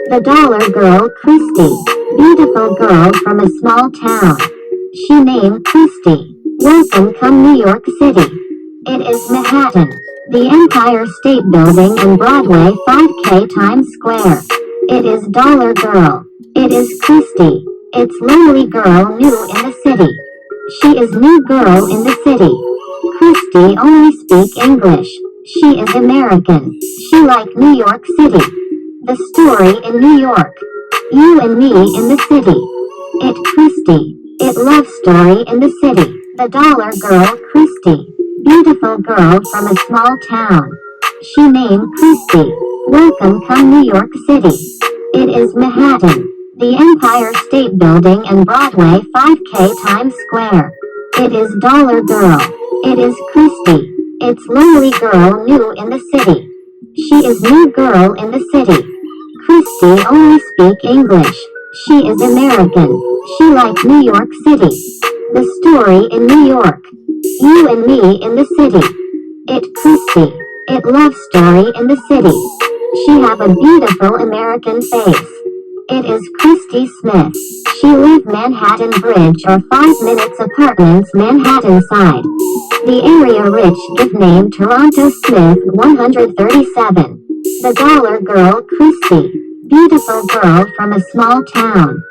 The dollar girl Chrystie. Beautiful girl from a small town. She named Chrystie. Welcome come New York City. It is Manhattan. The Empire State Building and Broadway 5K Times Square. It is dollar girl. It is Chrystie. It's lonely girl new in the city. She is new girl in the city. Chrystie only speak English. She is American. She like New York City. The story in New York. You and me in the city. It Chrystie. It love story in the city. The dollar girl Chrystie. Beautiful girl from a small town. She named Chrystie. Welcome come New York City. It is Manhattan. The Empire State Building and Broadway 5K Times Square. It is dollar girl. It is Chrystie. It's lonely girl new in the city. She is new girl in the city. Chrystie only speak English. She is American. She like New York City. The story in New York. You and me in the city. It Chrystie. It love story in the city. She have a beautiful American face. It is Chrystie Smith. She live Manhattan Bridge or 5 minutes apartments Manhattan side. The area rich give name Toronto Smith 137. The dollar girl Chrystie. Beautiful girl from a small town.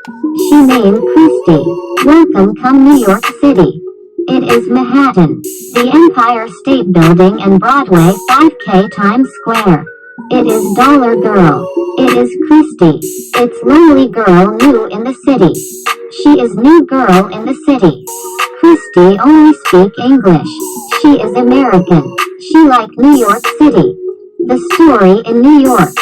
She named Chrystie. Welcome come New York City. It is Manhattan. The Empire State Building and Broadway 5K Times Square. It is dollar girl. It is Chrystie. It's lonely girl new in the city. She is new girl in the city. Chrystie only speak English. She is American. She like New York City. The story in New York.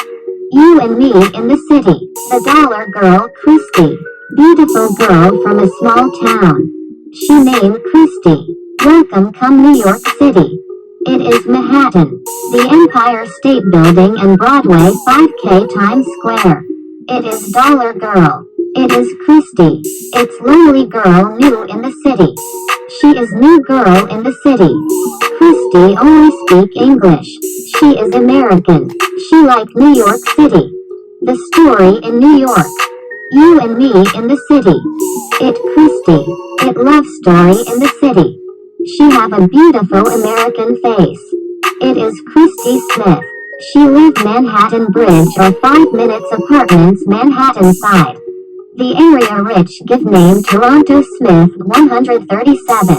You and me in the city. The dollar girl Chrystie. Beautiful girl from a small town. She named Chrystie. Welcome come New York City. It is Manhattan. The Empire State Building and Broadway 5K Times Square. It is dollar girl. It is Chrystie. It's lonely girl new in the city. She is new girl in the city. Chrystie only speak English. She is American. She like New York City. The story in New York. You and me in the city. It Chrystie. It love story in the city. She have a beautiful American face. It is Chrystie Smith. She live Manhattan Bridge or 5 minutes apartments Manhattan side. The area rich give name Toronto Smith 137.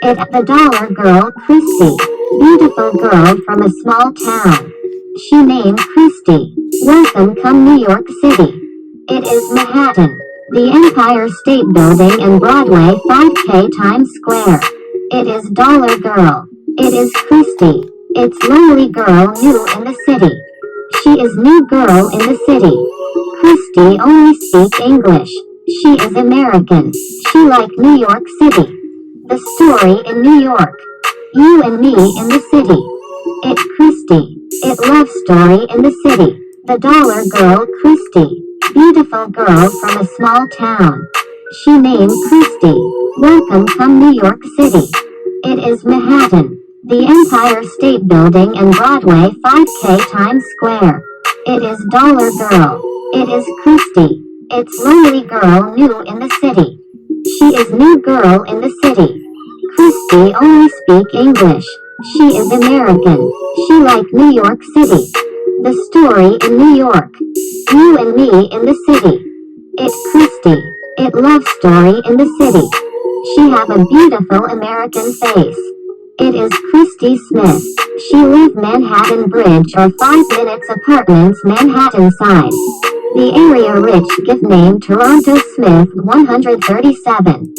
It the dollar girl Chrystie. Beautiful girl from a small town. She named Chrystie. Welcome come New York City. It is Manhattan. The Empire State Building and Broadway 5K Times Square. It is dollar girl. It is Chrystie. It's lonely girl new in the city. She is new girl in the city. Chrystie only speak English. She is American. She like New York City. The story in New York. You and me in the city. It Chrystie. It love story in the city. The dollar girl Chrystie. Beautiful girl from a small town. She named Chrystie. Welcome come New York City. It is Manhattan. The Empire State Building and Broadway 5K Times Square. It is dollar girl. It is Chrystie. It's lonely girl new in the city. She is new girl in the city. Chrystie only speak English. She is American. She like New York City. The story in New York. You and me in the city. It Chrystie. It love story in the city. She have a beautiful American face. It is Chrystie Smith. She live Manhattan Bridge or 5 minutes apartments Manhattan side. The area rich give name Toronto Smith 137.